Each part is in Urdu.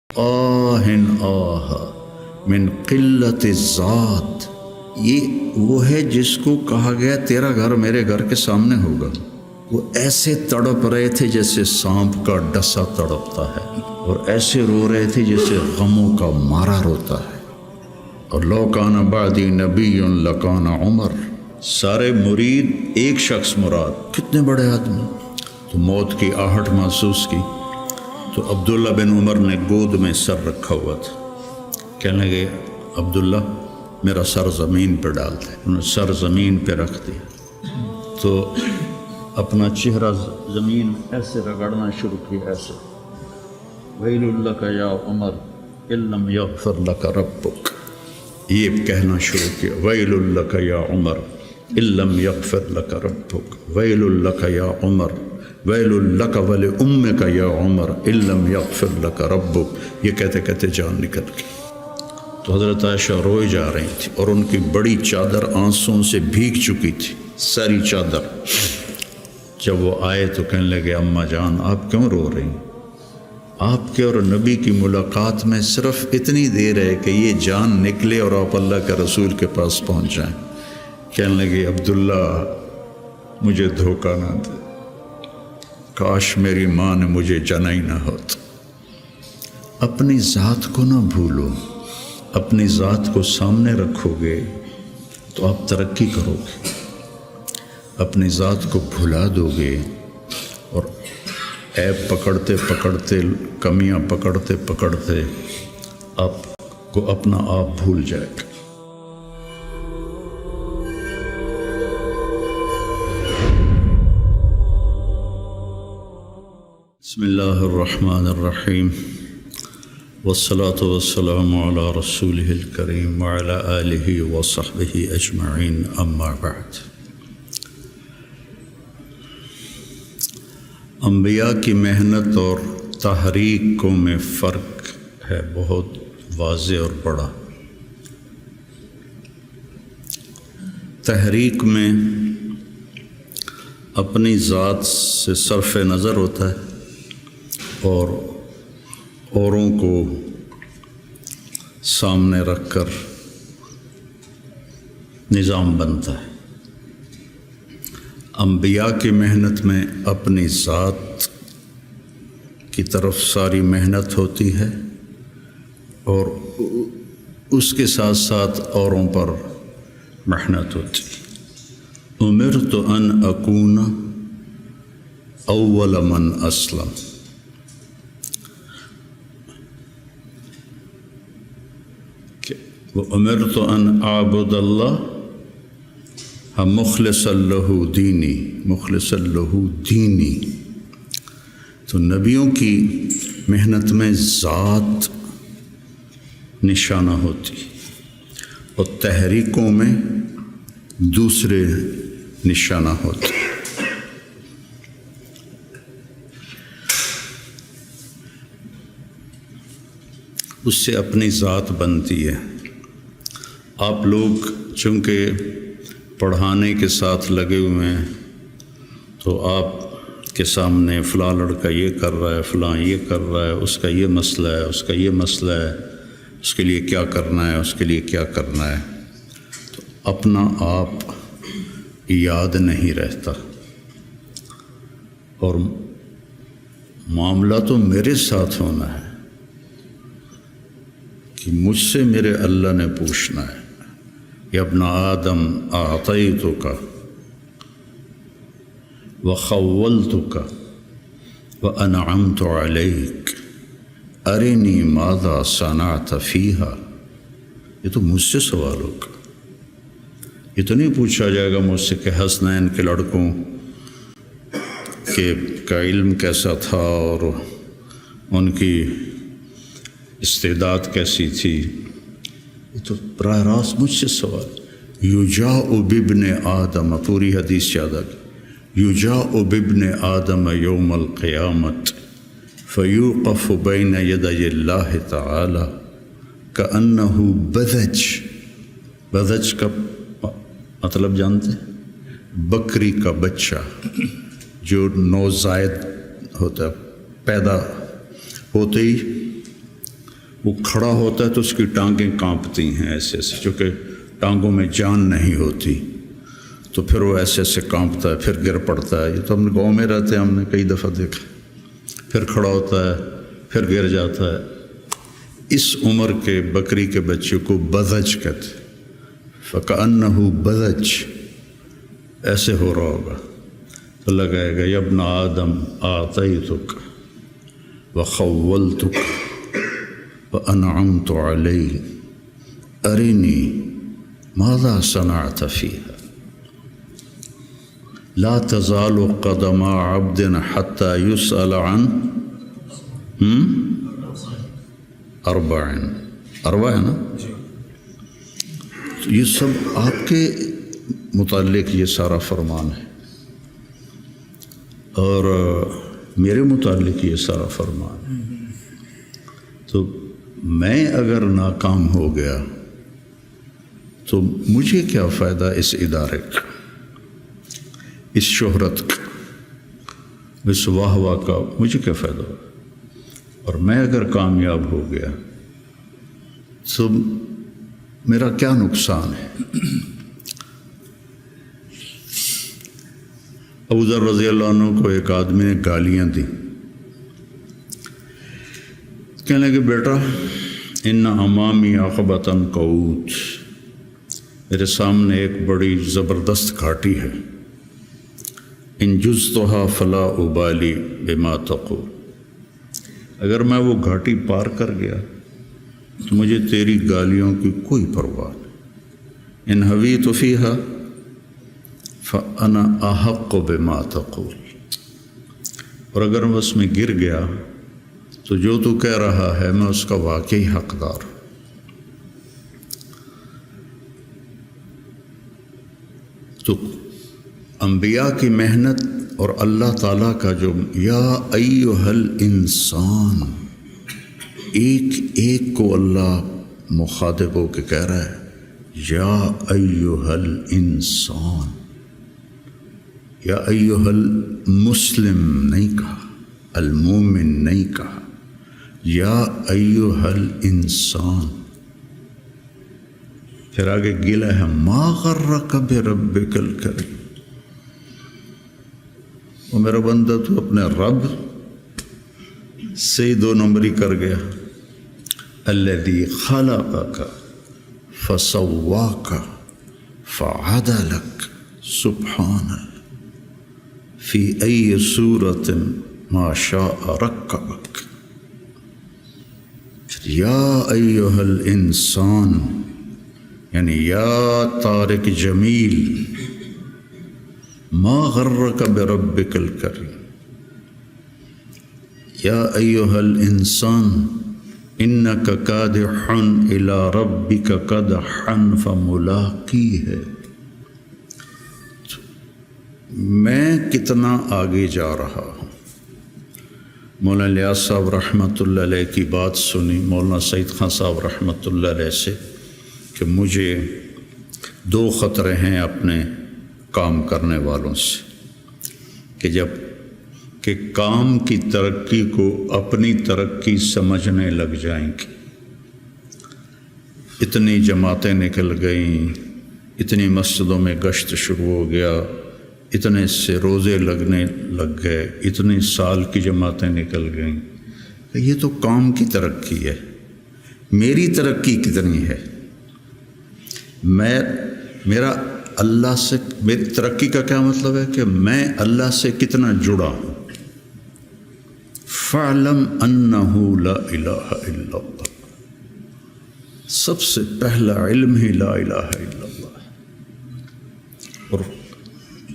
آہن آہ من قلت الذات، یہ وہ ہے جس کو کہا گیا تیرا گھر میرے گھر کے سامنے ہوگا۔ وہ ایسے تڑپ رہے تھے جیسے سانپ کا ڈسا تڑپتا ہے، اور ایسے رو رہے تھے جیسے غموں کا مارا روتا ہے۔ اور لو کان بعدی نبی لکان عمر، سارے مرید ایک شخص مراد، کتنے بڑے آدمی۔ تو موت کی آہٹ محسوس کی تو عبداللہ بن عمر نے گود میں سر رکھا ہوا تھا، کہنے لگے عبداللہ میرا سر زمین پہ ڈال دے۔ انہوں نے سر زمین پہ رکھ دیا تو اپنا چہرہ زمین ایسے رگڑنا شروع کیا، ایسے ویل لک یا عمر ان لم یغفر لک ربک، یہ کہنا شروع کیا، ویل لک یا عمر ان لم یغفر لک ربک، ویل لک یا عمر، ویل لک ولامک یا عمر ان لم یغفر لک ربک۔ یہ کہتے کہتے جان نکل گئی۔ تو حضرت عائشہ روئے جا رہی تھی اور ان کی بڑی چادر آنسوں سے بھیگ چکی تھی، ساری چادر۔ جب وہ آئے تو کہنے لگے اماں جان آپ کیوں رو رہی ہیں؟ آپ کے اور نبی کی ملاقات میں صرف اتنی دیر ہے کہ یہ جان نکلے اور آپ اللہ کے رسول کے پاس پہنچ جائیں۔ کہنے لگے عبداللہ مجھے دھوکہ نہ دے، کاش میری ماں نے مجھے جنا ہی نہ ہوتا۔ اپنی ذات کو نہ بھولو، اپنی ذات کو سامنے رکھو گے تو آپ ترقی کرو گے، اپنی ذات کو بھلا دو گے اور عیب پکڑتے پکڑتے، کمیاں پکڑتے پکڑتے آپ کو اپنا آپ بھول جائے گا۔ بسم اللہ الرحمن الرحیم، والصلاة والسلام علی رسولہ الکریم وعلی آلہ وصحبہ اجمعین، اما بعد۔ انبیاء کی محنت اور تحریک میں فرق ہے بہت واضح اور بڑا۔ تحریک میں اپنی ذات سے صرف نظر ہوتا ہے اور اوروں کو سامنے رکھ کر نظام بنتا ہے۔ انبیاء کی محنت میں اپنی ذات کی طرف ساری محنت ہوتی ہے اور اس کے ساتھ ساتھ اوروں پر محنت ہوتی ہے۔ امرت ان اکون اول من اسلم، وَأُمِرْتُ أَنْ أَعْبُدَ اللَّهَ مُخْلِصًا لَهُ دِينِي، مُخْلِصًا لَهُ دِينِي۔ تو نبیوں کی محنت میں ذات نشانہ ہوتی اور تحریکوں میں دوسرے نشانہ ہوتے۔ اس سے اپنی ذات بنتی ہے۔ آپ لوگ چونکہ پڑھانے کے ساتھ لگے ہوئے ہیں تو آپ کے سامنے فلاں لڑکا یہ کر رہا ہے، فلاں یہ کر رہا ہے، اس کا یہ مسئلہ ہے، اس کا یہ مسئلہ ہے، اس کے لیے کیا کرنا ہے، اس کے لیے کیا کرنا ہے، تو اپنا آپ یاد نہیں رہتا اور معاملہ تو میرے ساتھ ہونا ہے کہ مجھ سے میرے اللہ نے پوچھنا ہے، یا ابن آدم اعطیتک وخولتک وانعمت علیک ارنی ماذا صنعت فیہا۔ یہ تو مجھ سے سوال ہوگا، یہ تو نہیں پوچھا جائے گا مجھ سے کہ حسنین کے لڑکوں کا علم کیسا تھا اور ان کی استعداد کیسی تھی۔ یہ تو براہ راست مجھ سے سوال۔ یجاء بابن آدم، پوری حدیث یاد آ گئی، یجاء بابن آدم یوم القیامت فیوقف بین یدی اللہ تعالی کأنہ بذج۔ بذج کا مطلب جانتے ہیں؟ بکری کا بچہ جو نوزائید ہوتا ہے، پیدا ہوتے ہی وہ کھڑا ہوتا ہے تو اس کی ٹانگیں کانپتی ہیں ایسے ایسے، چونکہ ٹانگوں میں جان نہیں ہوتی، تو پھر وہ ایسے ایسے کانپتا ہے، پھر گر پڑتا ہے۔ یہ تو ہم گاؤں میں رہتے ہیں، ہم نے کئی دفعہ دیکھا۔ پھر کھڑا ہوتا ہے، پھر گر جاتا ہے۔ اس عمر کے بکری کے بچے کو بذج کہتے ہیں، فَكَأَنَّهُ بذج، ایسے ہو رہا ہوگا تو لگائے گا یا ابن آدم آتیتک وخولتک وانعمت علیک ارنی ماذا صنعت فیہا لا تزال قدم عبد حتی یسأل عن اربع ہے نا؟ یہ سب آپ کے متعلق یہ سارا فرمان ہے، اور میرے متعلق یہ سارا فرمان ہے۔ تو میں اگر ناکام ہو گیا تو مجھے کیا فائدہ اس ادارے کا، اس شہرت کا، اس واہ واہ کا، مجھے کیا فائدہ ہو؟ اور میں اگر کامیاب ہو گیا تو میرا کیا نقصان ہے؟ ابو ذر رضی اللہ عنہ کو ایک آدمی نے گالیاں دی، کہنے لگے بیٹا ان امامی عقبۃ قعود، میرے سامنے ایک بڑی زبردست گھاٹی ہے، ان جزتها فلا ابالی بما تقول، اگر میں وہ گھاٹی پار کر گیا تو مجھے تیری گالیوں کی کوئی پرواہ نہیں، ان حویت فیہا فانا احق بما تقول، اور اگر میں اس میں گر گیا تو جو تو کہہ رہا ہے میں اس کا واقعی حقدار ہوں۔ تو انبیاء کی محنت اور اللہ تعالیٰ کا جو یا ایھا الانسان، ایک ایک کو اللہ مخاطب ہو کے کہہ رہا ہے یا ایھا الانسان، یا ایھا المسلم نہیں کہا، المومن نہیں کہا، یا ایھا الانسان۔ پھر آگے گلا ہے ما غرک بربک الکریم، وہ میرا بندہ تو اپنے رب سے دو نمبری کر گیا، الذی خلقک فسواک فعدلک سبحان فی ای صورت ما شاء رکبک، یا ایھا الانسان یعنی یا طارق جمیل ما غرک بربک الکریم، یا ایھا الانسان انک کادح الی ربک کدحا فملاقیہ۔ میں کتنا آگے جا رہا ہوں۔ مولانا الیاس صاحب رحمۃ اللہ علیہ کی بات سنی مولانا سعید خان صاحب رحمۃ اللہ علیہ سے کہ مجھے دو خطرے ہیں اپنے کام کرنے والوں سے، کہ جب کہ کام کی ترقی کو اپنی ترقی سمجھنے لگ جائیں گے، اتنی جماعتیں نکل گئیں، اتنی مسجدوں میں گشت شروع ہو گیا، اتنے سے روزے لگنے لگ گئے، اتنے سال کی جماعتیں نکل گئیں، یہ تو کام کی ترقی ہے، میری ترقی کتنی ہے؟ میرا اللہ سے، میری ترقی کا کیا مطلب ہے کہ میں اللہ سے کتنا جڑا ہوں۔ فَاعْلَمْ أَنَّهُ لَا إِلَٰهَ إِلَّا اللَّهُ، سب سے پہلا علم ہی لا الہ الا اللہ، اور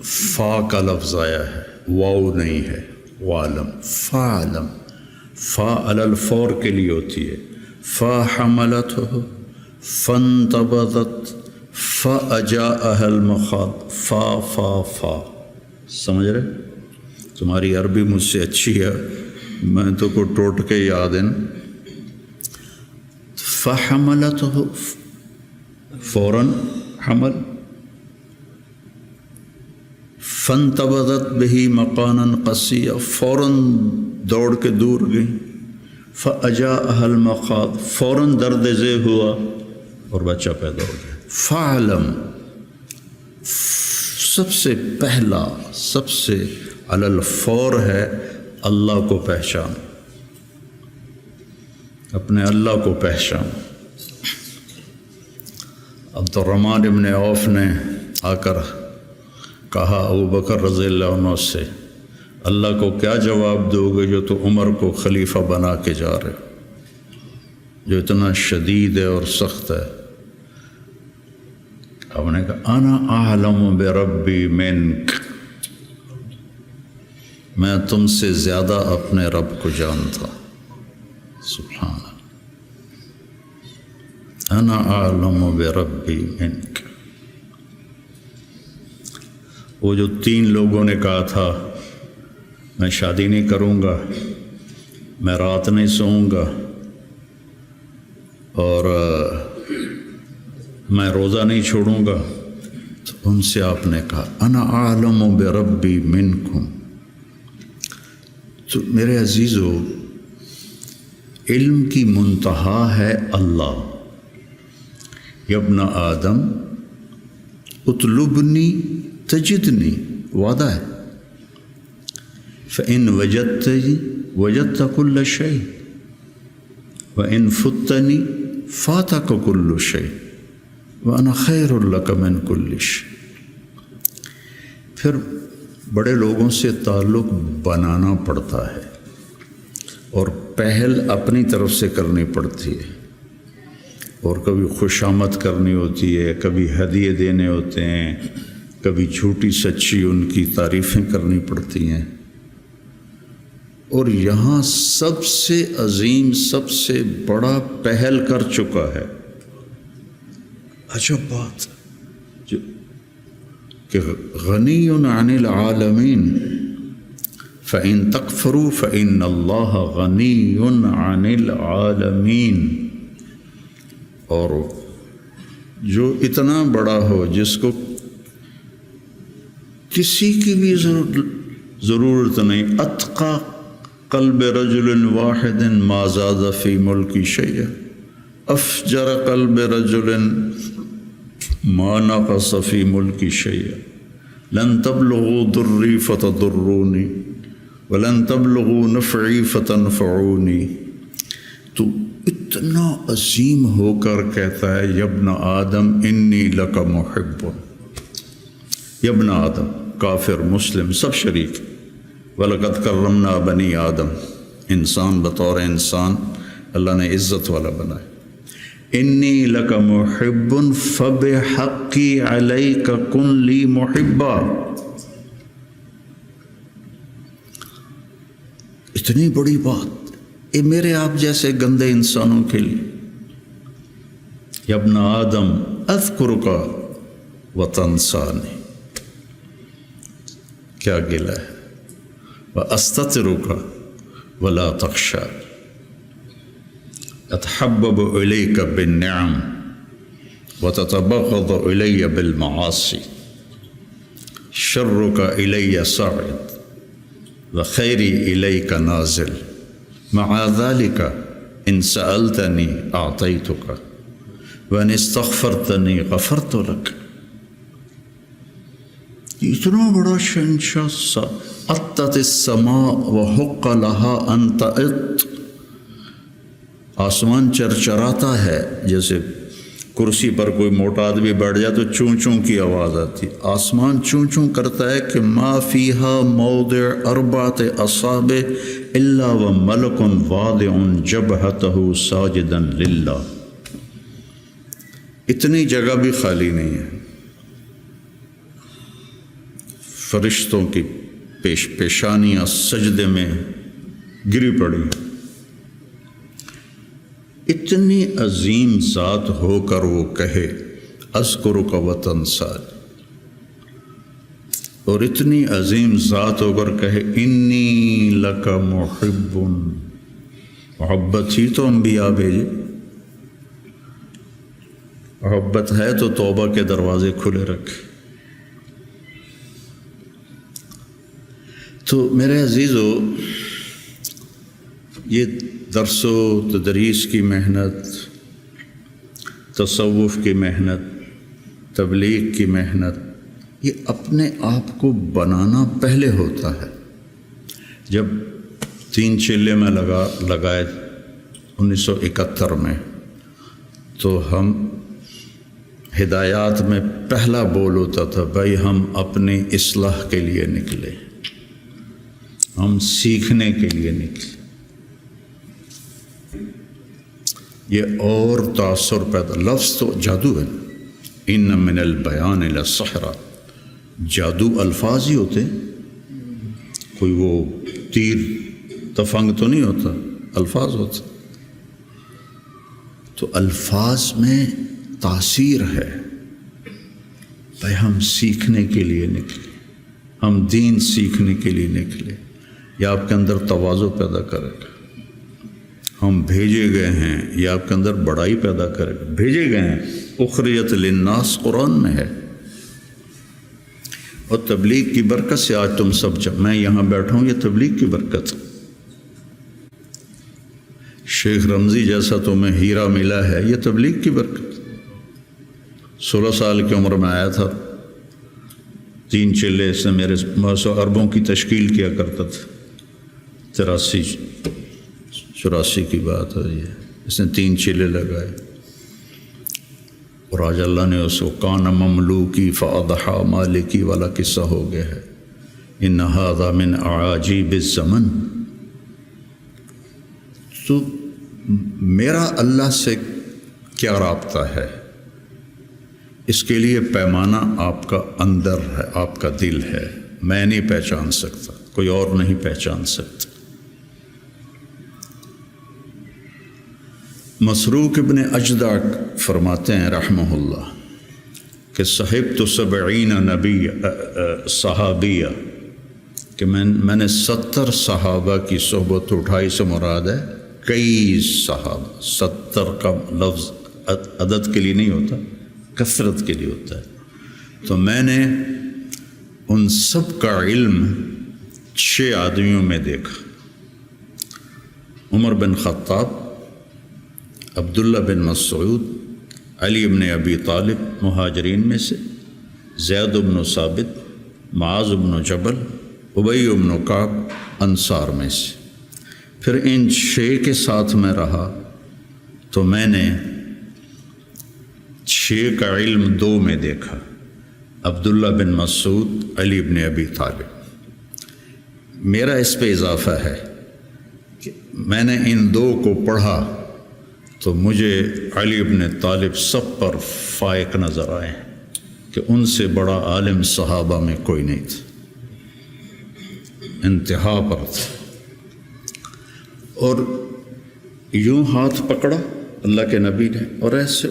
فا کا لفظ آیا ہے، واو نہیں ہے، وَعْلَمْ، فَاعْلَمْ، فا علی الفور کے لیے ہوتی ہے، فا حملتہ فانتبذت فاجاءها المخاض، فا فا فا، سمجھ رہے؟ تمہاری عربی مجھ سے اچھی ہے، میں تو کو ٹوٹ کے یاد ہے۔ فحملتہ فوراً حمل، فانتبذت بہ مکانا قصیا، فوراً دوڑ کے دور گئی، فَأَجَاءَهَا الْمَخَاضُ، فوراً درد ذیل ہوا اور بچہ پیدا ہو گیا۔ فَعْلَمْ، سب سے پہلا، سب سے علی الفور ہے اللہ کو پہچان، اپنے اللہ کو پہچان۔ عبد الرحمن ابن عوف نے آ کر کہا ابو بکر رضی اللہ عنہ سے، اللہ کو کیا جواب دو گے جو تو عمر کو خلیفہ بنا کے جا رہے، جو اتنا شدید ہے اور سخت ہے؟ آپ نے کہا انا اعلم بربی منک، میں تم سے زیادہ اپنے رب کو جانتا۔ سبحان اللہ، انا اعلم بربی منک۔ وہ جو 3 لوگوں نے کہا تھا میں شادی نہیں کروں گا، میں رات نہیں سوؤں گا، اور میں روزہ نہیں چھوڑوں گا، تو ان سے آپ نے کہا انا اعلم بربی منکم۔ تو میرے عزیزو، علم کی منتہا ہے اللہ۔ یا ابن آدم اطلبنی تجدنی، وعدہ ہے، فإن وجدتنی وجدت كل شيء وإن فتنی فاتک كل شيء وأنا خیر لک من كل شيء۔ پھر بڑے لوگوں سے تعلق بنانا پڑتا ہے اور پہل اپنی طرف سے کرنی پڑتی ہے، اور کبھی خوشامد کرنی ہوتی ہے، کبھی ہدیے دینے ہوتے ہیں، کبھی جھوٹی سچی ان کی تعریفیں کرنی پڑتی ہیں۔ اور یہاں سب سے عظیم، سب سے بڑا پہل کر چکا ہے، عجب بات کہ غنی عن العالمین، فإن تکفروا فإن اللہ غنی عن العالمین۔ اور جو اتنا بڑا ہو، جس کو کسی کی بھی ضرورت نہیں، اتقى قلب رجل واحد ما زاد فی ملکی شیئا، افجر قلب رجل ما نقص فی ملکی شیئا، لن تبلغوا ضری فتضرونی ولن تبلغوا نفعی فتنفعونی۔ تو اتنا عظیم ہو کر کہتا ہے یا ابن آدم انی لک محب۔ یا ابن آدم، کافر مسلم سب شریک۔ وَلَقَدْ كَرَّمْنَا بَنِي آدم، انسان بطور انسان اللہ نے عزت والا بنائے۔ انی لک محب فبحقی علیک کن لی محبا۔ اتنی بڑی بات یہ میرے آپ جیسے گندے انسانوں کے لیے۔ یا ابن آدم اذکرک وتنسانی، کیا گلہ ہے، وَأَسْتَتِرُكَ وَلَا تَخْشَى، أَتَحَبَّبُ إِلَيْكَ بِالنِّعَمِ وَتَتَبَغَّضُ إِلَيَّ بِالْمَعَاصِي، شَرُّكَ إِلَيَّ صَاعِدٌ وَخَيْرِي إِلَيْكَ نَازِلٌ، مَعَ ذَلِكَ إِن سَأَلْتَنِي أَعْطَيْتُكَ وَإِنِ اسْتَغْفَرْتَنِي غَفَرْتُ لَكَ۔ اتنا بڑا شہنشاہ، اطت السماء وحق لها ان تئط، آسمان چرچراتا ہے، جیسے کرسی پر کوئی موٹا آدمی بیٹھ جائے تو چوں چوں کی آواز آتی، آسمان چوں چوں کرتا ہے کہ ما فیہا موضع اربعۃ اصابع الا وملک واضع جبہتہ ساجدا للہ۔ اتنی جگہ بھی خالی نہیں ہے، فرشتوں کی پیشانیاں سجدے میں گری پڑی۔ اتنی عظیم ذات ہو کر وہ کہے اذکرک وتنسانی، اور اتنی عظیم ذات ہو کر کہے انی لک محب۔ محبت ہی تو انبیاء بھیجے، محبت ہے تو توبہ کے دروازے کھلے رکھے۔ تو میرے عزیزو، یہ درس و تدریس کی محنت، تصوف کی محنت، تبلیغ کی محنت، یہ اپنے آپ کو بنانا پہلے ہوتا ہے۔ جب 3 چلے میں لگائے 1971 میں، تو ہم ہدایات میں پہلا بول ہوتا تھا، بھائی ہم اپنی اصلاح کے لیے نکلے، ہم سیکھنے کے لیے نکلے۔ یہ اور تاثر پیدا، لفظ تو جادو ہے، ان من البیان لسحرا، جادو الفاظ ہی ہوتے، کوئی وہ تیر تفنگ تو نہیں ہوتا، الفاظ ہوتا۔ تو الفاظ میں تاثیر ہے۔ بھائی ہم سیکھنے کے لیے نکلے، ہم دین سیکھنے کے لیے نکلے، یہ آپ کے اندر تواضع پیدا کرے گا۔ ہم بھیجے گئے ہیں، یہ آپ کے اندر بڑائی پیدا کرے گا۔ بھیجے گئے ہیں، اخریت للناس قرآن میں ہے۔ اور تبلیغ کی برکت سے آج تم سب میں یہاں بیٹھا ہوں، یہ تبلیغ کی برکت۔ شیخ رمضی جیسا تمہیں ہیرا ملا ہے، یہ تبلیغ کی برکت۔ 16 سال کی عمر میں آیا تھا، 3 چلے سے میرے 100 اربوں کی تشکیل کیا کرتا تھا، 83-84 کی بات ہے یہ۔ اس نے 3 چلے لگائے، اور آج اللہ نے اس کو کان مملوکی فاضحا مالکی والا قصہ ہو گیا ہے۔ ان ھذا من اعاجیب الزمن۔ تو میرا اللہ سے کیا رابطہ ہے، اس کے لیے پیمانہ آپ کا اندر ہے، آپ کا دل ہے۔ میں نہیں پہچان سکتا، کوئی اور نہیں پہچان سکتا۔ مسروق ابن اجدع فرماتے ہیں رحمہ اللہ کہ صحبت 70 نبی صحابیہ، کہ میں نے 70 صحابہ کی صحبت اٹھائی، سے مراد ہے کئی صحابہ۔ 70 کا لفظ عدد کے لیے نہیں ہوتا، کثرت کے لیے ہوتا ہے۔ تو میں نے ان سب کا علم 6 آدمیوں میں دیکھا: عمر بن خطاب، عبداللہ بن مسعود، علی بن ابی طالب مہاجرین میں سے، زید بن ثابت، معاذ بن جبل، ابی بن کعب انصار میں سے۔ پھر ان 6 کے ساتھ میں رہا تو میں نے 6 کا علم 2 میں دیکھا: عبداللہ بن مسعود، علی بن ابی طالب۔ میرا اس پہ اضافہ ہے کہ میں نے ان 2 کو پڑھا تو مجھے علی بن طالب سب پر فائق نظر آئے کہ ان سے بڑا عالم صحابہ میں کوئی نہیں تھا، انتہا پر تھا۔ اور یوں ہاتھ پکڑا اللہ کے نبی نے، اور ایسے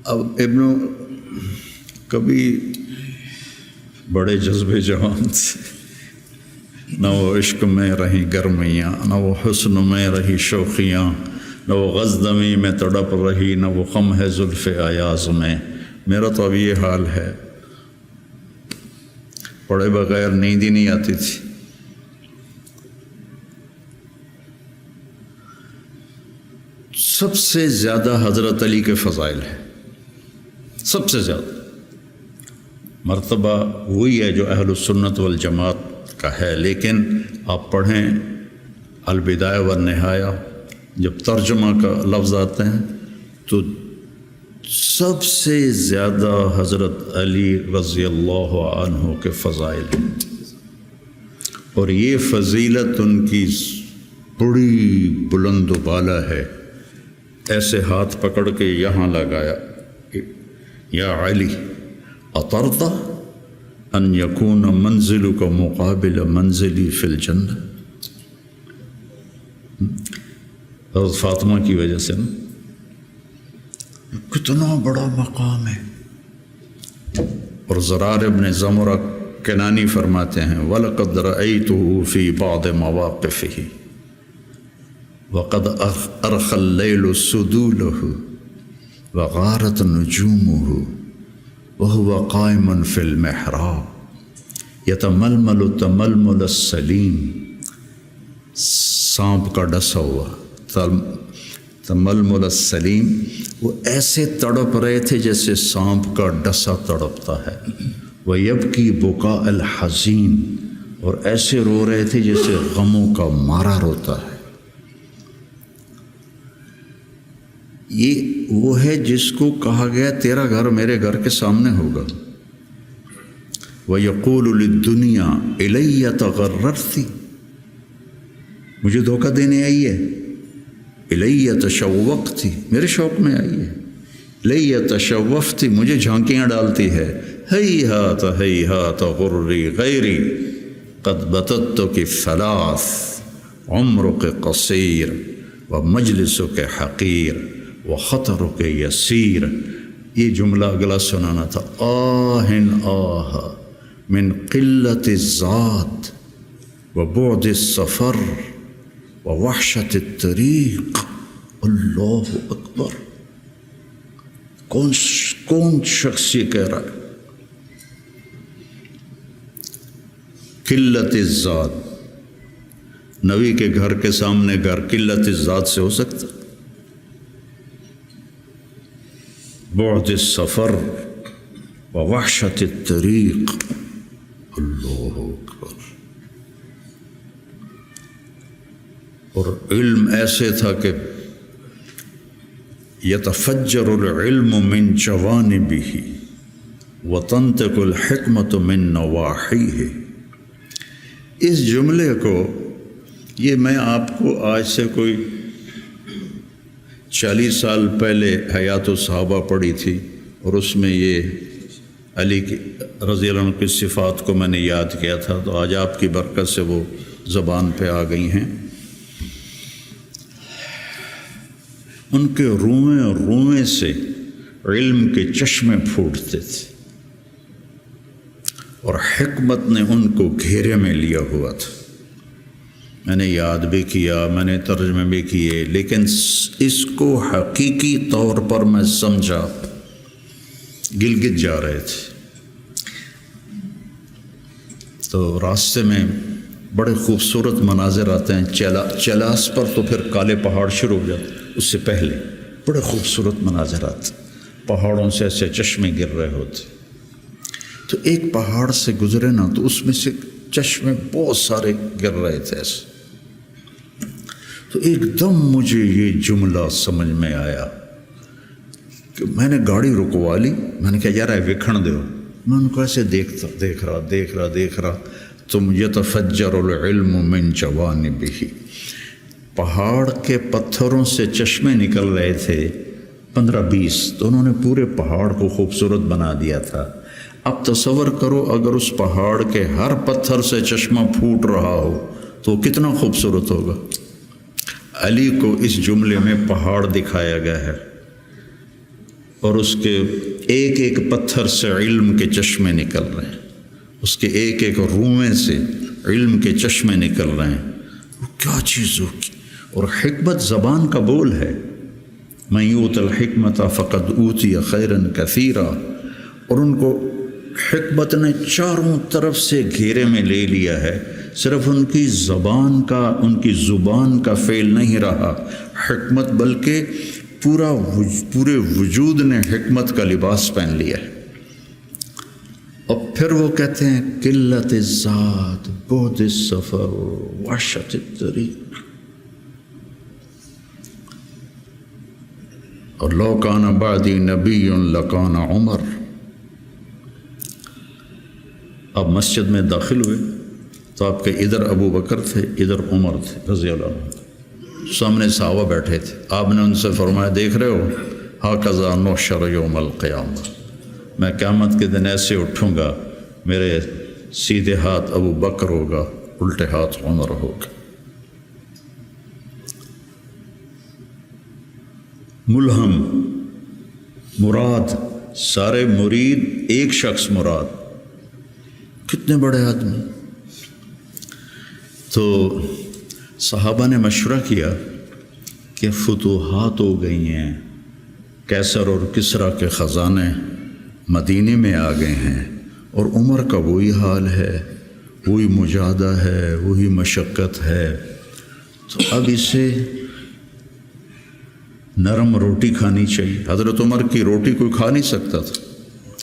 اب کبھی بڑے جذبے جوان تھے، نہ وہ عشق میں رہی گرمیاں، نہ وہ حسن میں رہی شوخیاں، نہ وہ غزدمی میں تڑپ رہی، نہ وہ خم ہے زلف ایاز میں۔ میرا تو اب یہ حال ہے، پڑھے بغیر نیند ہی نہیں آتی تھی۔ سب سے زیادہ حضرت علی کے فضائل ہیں، سب سے زیادہ مرتبہ وہی ہے جو اہل السنت والجماعت کا ہے، لیکن آپ پڑھیں البدایہ والنہایہ، جب ترجمہ کا لفظ آتے ہیں تو سب سے زیادہ حضرت علی رضی اللہ عنہ کے فضائل ہیں، اور یہ فضیلت ان کی بڑی بلند و بالا ہے۔ ایسے ہاتھ پکڑ کے یہاں لگایا: یا علی اطرضى ان یکون منزلک مقابل منزلی فی الجنہ۔ حضرت فاطمہ کی وجہ سے نا، کتنا بڑا مقام ہے۔ اور زرار ابن زمرہ کنانی فرماتے ہیں: وَلَقَدْ رَأَيْتُهُ فِي بَعْضِ مَوَاقِفِهِ وَقَدْ أَرْخَى اللَّيْلُ سُدُولَهُ وَغَارَتْ نُجُومُهُ وَهُوَ قَائِمٌ فِي الْمِحْرَابِ يَتَمَلْمَلُ تَمَلْمُلَ السَّلِيمِ۔ سانپ کا ڈسا ہوا تململ السلیم، وہ ایسے تڑپ رہے تھے جیسے سانپ کا ڈسا تڑپتا ہے، وَيَبْكِي بُكَاءَ الْحَزِينِ، اور ایسے رو رہے تھے جیسے غموں کا مارا روتا ہے۔ یہ وہ ہے جس کو کہا گیا تیرا گھر میرے گھر کے سامنے ہوگا۔ وَيَقُولُ لِلدُّنْيَا إِلَيَّ تَغَرَّرْتِ، مجھے دھوکہ دینے آئی ہے، إِلَيَّ تَشَوَّقْتِ، میرے شوق میں آئی ہے، إِلَيَّ تَشَوَّفْتِ، مجھے جھانکیاں ڈالتی ہے، ہیہات ہیہات غرری غیری قد بتتک ثلاث عمرک قصیر ومجلسک حقیر وخطرک یسیر۔ یہ جملہ اگلا سنانا تھا، آہن آہ من قلت الذات وبعد السفر ووحشت الطریق۔ اللہ اکبر، کون شخص یہ کہہ رہا ہے؟ قلت الذات، نبی کے گھر کے سامنے گھر قلت الذات سے ہو سکتا؟ بعد السفر ووحشت الطریق، اللہ اکبر۔ اور علم ایسے تھا کہ یتفجر العلم من جوانبہ وتنطق الحکمت من نواحیہ۔ اس جملے کو، یہ میں آپ کو آج سے کوئی 40 سال پہلے حیات الصحابہ پڑھی تھی، اور اس میں یہ علی کی رضی اللہ عنہ کی صفات کو میں نے یاد کیا تھا، تو آج آپ کی برکت سے وہ زبان پہ آ گئی ہیں۔ ان کے روئیں سے علم کے چشمے پھوٹتے تھے، اور حکمت نے ان کو گھیرے میں لیا ہوا تھا۔ میں نے یاد بھی کیا، میں نے ترجمے بھی کیے، لیکن اس کو حقیقی طور پر میں سمجھا، گلگت جا رہے تھے تو راستے میں بڑے خوبصورت مناظر آتے ہیں، چلاس پر تو پھر کالے پہاڑ شروع ہو جاتے، اس سے پہلے بڑے خوبصورت مناظر آتے، پہاڑوں سے ایسے چشمے گر رہے ہوتے۔ تو ایک پہاڑ سے گزرے نا، تو اس میں سے چشمے بہت سارے گر رہے تھے ایسے۔ تو ایک دم مجھے یہ جملہ سمجھ میں آیا کہ میں نے گاڑی رکوا لی، میں نے کہا یار وکھن دو، میں ان کو ایسے دیکھ رہا تم یتفجر العلم من جوانبہ، پہاڑ کے پتھروں سے چشمے نکل رہے تھے 15-20، تو انہوں نے پورے پہاڑ کو خوبصورت بنا دیا تھا۔ اب تصور کرو اگر اس پہاڑ کے ہر پتھر سے چشمہ پھوٹ رہا ہو تو کتنا خوبصورت ہوگا۔ علی کو اس جملے میں پہاڑ دکھایا گیا ہے، اور اس کے ایک ایک پتھر سے علم کے چشمے نکل رہے ہیں، اس کے ایک ایک روئیں سے علم کے چشمے نکل رہے ہیں۔ وہ کیا چیز ہوگی؟ اور حکمت زبان کا بول ہے، من یؤت الحکمت فقد اوتی خیرا کثیرا، اور ان کو حکمت نے چاروں طرف سے گھیرے میں لے لیا ہے۔ صرف ان کی زبان کا فعل نہیں رہا حکمت، بلکہ پورے وجود نے حکمت کا لباس پہن لیا ہے۔ اور پھر وہ کہتے ہیں قلت الذات بعد السفر وحشت الطریق، اور لو کان بعدی نبی لکان عمر۔ اب مسجد میں داخل ہوئے تو آپ کے ادھر ابو بکر تھے، ادھر عمر تھے رضی اللہ عنہ، سامنے صحابہ بیٹھے تھے۔ آپ نے ان سے فرمایا دیکھ رہے ہو، ہاکذا نحشر یوم القیامہ، میں قیامت کے دن ایسے اٹھوں گا، میرے سیدھے ہاتھ ابو بکر ہوگا، الٹے ہاتھ عمر ہوگا۔ ملہم مراد، سارے مرید، ایک شخص مراد، کتنے بڑے آدمی۔ تو صحابہ نے مشورہ کیا کہ فتوحات ہو گئی ہیں، قیصر اور کسریٰ کے خزانے مدینے میں آ گئے ہیں، اور عمر کا وہی حال ہے، وہی مجاہدہ ہے، وہی مشقت ہے، تو اب اسے نرم روٹی کھانی چاہیے۔ حضرت عمر کی روٹی کوئی کھا نہیں سکتا تھا،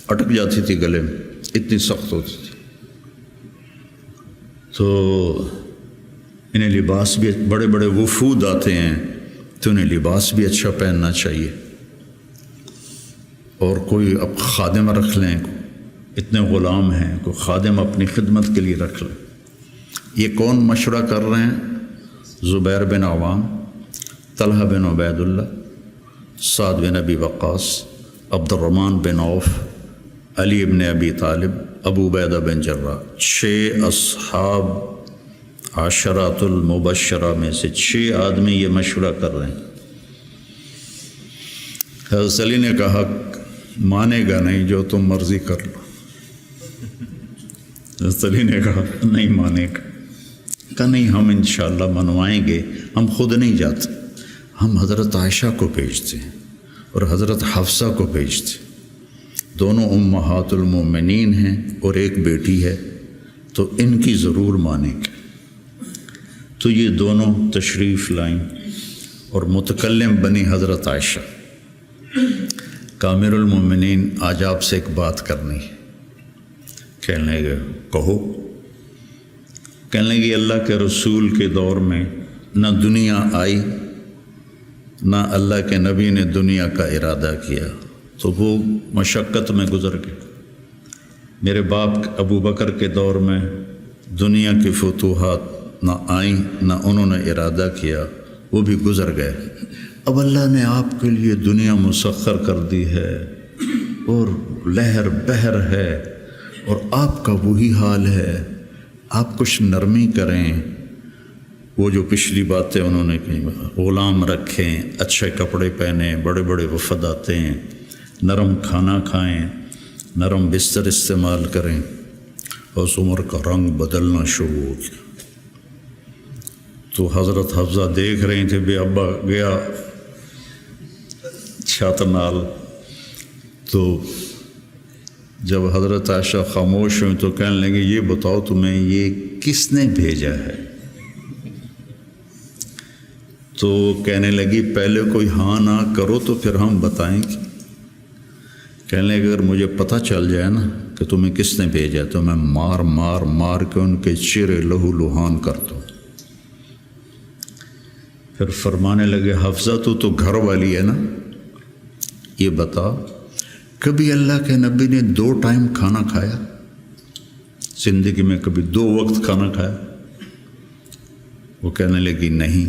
اٹک جاتی تھی گلے میں، اتنی سخت ہوتی تھی۔ تو انہیں لباس بھی، بڑے بڑے وفود آتے ہیں تو انہیں لباس بھی اچھا پہننا چاہیے، اور کوئی اب خادم رکھ لیں، اتنے غلام ہیں، کوئی خادم اپنی خدمت کے لیے رکھ لیں۔ یہ کون مشورہ کر رہے ہیں؟ زبیر بن عوام، طلحہ بن عبید اللہ، سعد بن ابی وقاص، عبد الرحمن بن عوف، علی بن ابی طالب، ابو عبیدہ بن جراح، 6 اصحاب عشرات المبشرہ میں سے 6 آدمی یہ مشورہ کر رہے ہیں۔ حضرت علی نے کہا مانے گا نہیں، جو تم مرضی کر لو۔ حضرت علی نے کہا نہیں مانے گا، کہا نہیں ہم انشاءاللہ منوائیں گے، ہم خود نہیں جاتے، ہم حضرت عائشہ کو بھیجتے ہیں اور حضرت حفصہ کو بھیجتے ہیں، دونوں امہات المومنین ہیں اور ایک بیٹی ہے، تو ان کی ضرور مانیں گے۔ تو یہ دونوں تشریف لائیں اور متکلم بنی حضرت عائشہ، کامر المومنین آج آپ سے ایک بات کرنی ہے۔ کہنے لگے کہو۔ کہنے لگے اللہ کے رسول کے دور میں نہ دنیا آئی، نہ اللہ کے نبی نے دنیا کا ارادہ کیا، تو وہ مشقت میں گزر گئے۔ میرے باپ ابو بکر کے دور میں دنیا کی فتوحات نہ آئیں، نہ انہوں نے ارادہ کیا، وہ بھی گزر گئے۔ اب اللہ نے آپ کے لیے دنیا مسخر کر دی ہے اور لہر بہر ہے، اور آپ کا وہی حال ہے۔ آپ کچھ نرمی کریں۔ وہ جو پچھلی باتیں انہوں نے کہیں، غلام رکھیں، اچھے کپڑے پہنیں، بڑے بڑے وفد آتے ہیں، نرم کھانا کھائیں، نرم بستر استعمال کریں۔ اور عمر کا رنگ بدلنا شروع ہو گیا۔ تو حضرت حفصہ دیکھ رہی تھے بے ابا گیا چھت نال، تو جب حضرت عائشہ خاموش ہوئی تو کہنے لگے یہ بتاؤ تمہیں یہ کس نے بھیجا ہے؟ تو کہنے لگی پہلے کوئی ہاں نہ کرو تو پھر ہم بتائیں گے۔ کہنے لگے اگر مجھے پتہ چل جائے نا کہ تمہیں کس نے بھیجا تو میں مار مار مار کے ان کے چہرے لہو لہان کر دوں۔ پھر فرمانے لگے حفصہ تو گھر والی ہے نا، یہ بتا کبھی اللہ کے نبی نے 2 ٹائم کھانا کھایا؟ زندگی میں کبھی 2 وقت کھانا کھایا؟ وہ کہنے لگی نہیں۔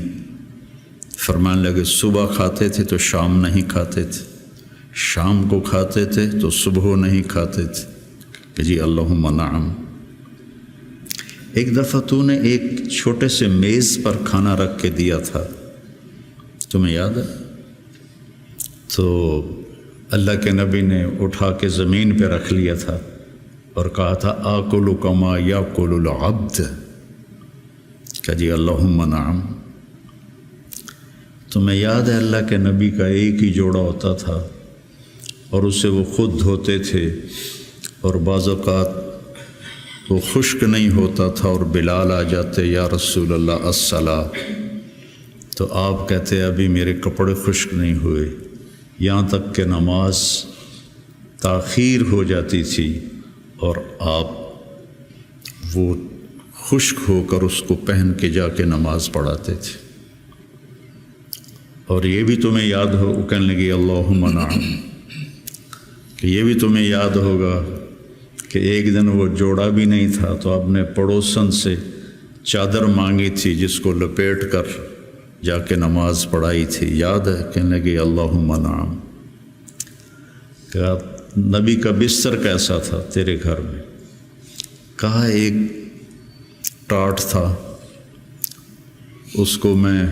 فرمانے لگے صبح کھاتے تھے تو شام نہیں کھاتے تھے، شام کو کھاتے تھے تو صبح نہیں کھاتے تھے، کہ جی اللہم نعم۔ ایک دفعہ تو نے ایک چھوٹے سے میز پر کھانا رکھ کے دیا تھا، تمہیں یاد ہے؟ تو اللہ کے نبی نے اٹھا کے زمین پہ رکھ لیا تھا اور کہا تھا آکل کما یاکل العبد، کہ جی اللہم نعم۔ تمہیں یاد ہے اللہ کے نبی کا ایک ہی جوڑا ہوتا تھا اور اسے وہ خود دھوتے تھے، اور بعض اوقات وہ خشک نہیں ہوتا تھا اور بلال آ جاتے یا رسول اللہ الصلاۃ، تو آپ کہتے ابھی میرے کپڑے خشک نہیں ہوئے، یہاں تک کہ نماز تاخیر ہو جاتی تھی اور آپ وہ خشک ہو کر اس کو پہن کے جا کے نماز پڑھاتے تھے۔ اور یہ بھی تمہیں یاد ہو، وہ کہنے لگی اللہم نعم، کہ یہ بھی تمہیں یاد ہوگا کہ ایک دن وہ جوڑا بھی نہیں تھا تو آپ نے پڑوسن سے چادر مانگی تھی جس کو لپیٹ کر جا کے نماز پڑھائی تھی، یاد ہے؟ کہنے لگے اللہم نعم۔ کہا نبی کا بستر کیسا تھا تیرے گھر میں؟ کہا ایک ٹاٹ تھا، اس کو میں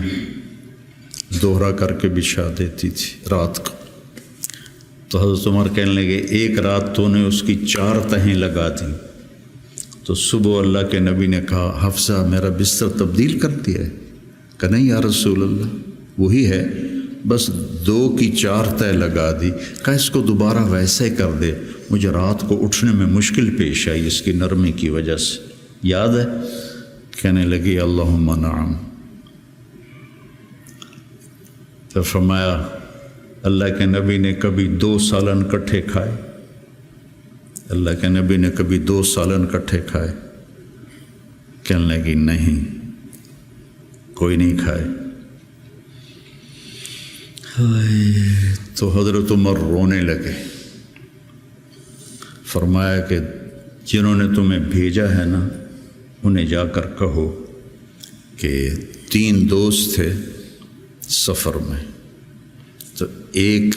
دوہرا کر کے بچھا دیتی تھی رات کو۔ تو حضرت عمر کہنے لگے ایک رات تو نے اس کی 4 تہیں لگا دیں، تو صبح اللہ کے نبی نے کہا حفصہ میرا بستر تبدیل کر دیا ہے؟ کہ نہیں یا رسول اللہ وہی ہے، بس 2 کی 4 تہ لگا دی۔ کہا اس کو دوبارہ ویسے کر دے، مجھے رات کو اٹھنے میں مشکل پیش آئی اس کی نرمی کی وجہ سے، یاد ہے؟ کہنے لگی اللہم نعم۔ پھر فرمایا اللہ کے نبی نے کبھی 2 سالن کٹھے کھائے؟ اللہ کے نبی نے کبھی 2 سالن کٹھے کھائے؟ کہنے لگی نہیں، کوئی نہیں کھائے۔ تو حضرت عمر رونے لگے، فرمایا کہ جنہوں نے تمہیں بھیجا ہے نا، انہیں جا کر کہو کہ 3 دوست تھے سفر میں، تو ایک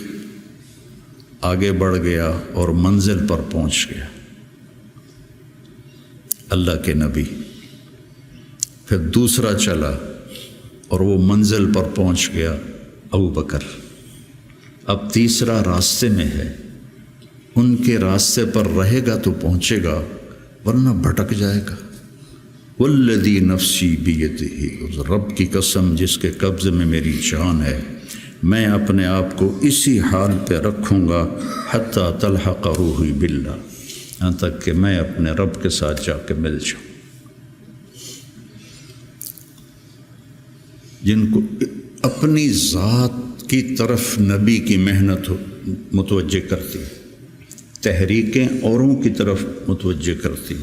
آگے بڑھ گیا اور منزل پر پہنچ گیا، اللہ کے نبی، پھر دوسرا چلا اور وہ منزل پر پہنچ گیا، ابو بکر، اب تیسرا راستے میں ہے، ان کے راستے پر رہے گا تو پہنچے گا ورنہ بھٹک جائے گا۔ والذی نفسی بیدہ، رب کی قسم جس کے قبضے میں میری جان ہے، میں اپنے آپ کو اسی حال پہ رکھوں گا حتی تلحق روحی باللہ، یہاں تک کہ میں اپنے رب کے ساتھ جا کے مل جاؤں۔ جن کو اپنی ذات کی طرف نبی کی محنت متوجہ کرتی، تحریکیں اوروں کی طرف متوجہ کرتی،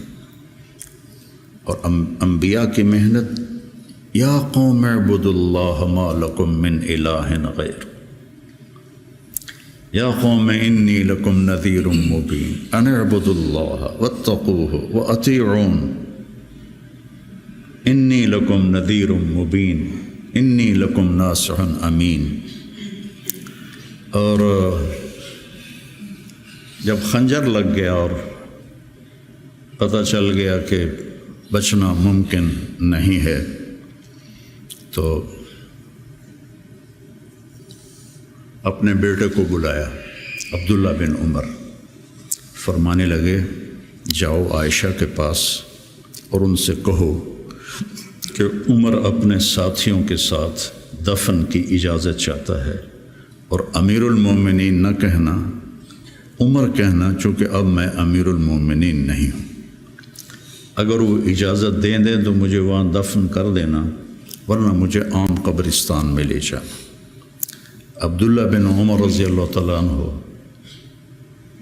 اور انبیاء کی محنت، یا قوم اعبدوا اللہ ما لکم من الہ غیر، یا قوم انی لکم نذیر مبین ان اعبدوا اللہ واتقوہ واطیعون انی لکم نذیر مبین انی لکم ناصح امین۔ اور جب خنجر لگ گیا اور پتہ چل گیا کہ بچنا ممکن نہیں ہے، تو اپنے بیٹے کو بلایا، عبداللہ بن عمر، فرمانے لگے جاؤ عائشہ کے پاس اور ان سے کہو کہ عمر اپنے ساتھیوں کے ساتھ دفن کی اجازت چاہتا ہے، اور امیر المومنین نہ کہنا، عمر کہنا، چونکہ اب میں امیر المومنین نہیں ہوں۔ اگر وہ اجازت دیں دیں تو مجھے وہاں دفن کر دینا، ورنہ مجھے عام قبرستان میں لے جانا۔ عبداللہ بن عمر رضی اللہ تعالیٰ عنہ